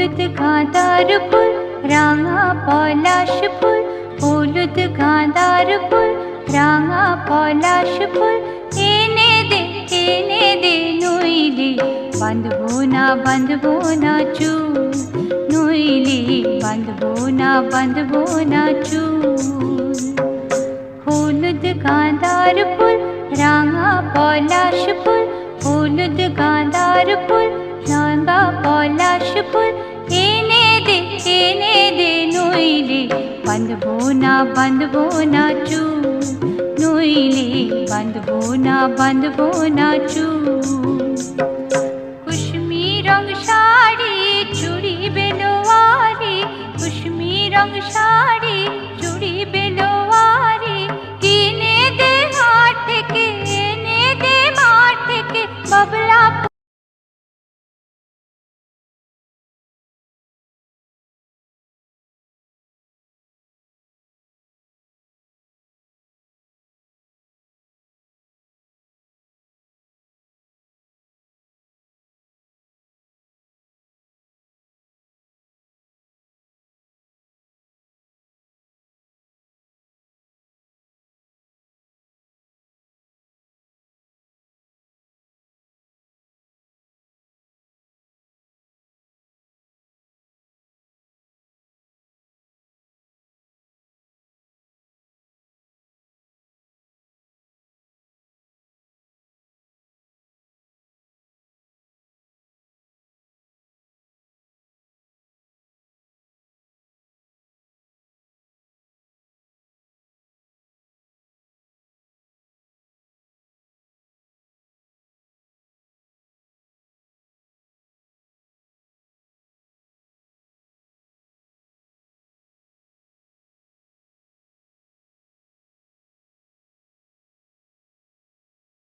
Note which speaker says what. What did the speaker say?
Speaker 1: হলুদ গাঁদার ফুল রাঙা পলাশ ফুল, হলুদ গাঁদার ফুল রাঙা পলাশ ফুল, এনে দে নইলে বাঁধবো না চুল, নইলে বাঁধবো না চুল। হলুদ গাঁদার ফুল রাঙা পলাশ ফুল, হলুদ গাঁদার ফুল রাঙা পলাশ ফুল, এনে দে নইলে বাঁধবো না চুল, নইলে বাঁধবো না চুল।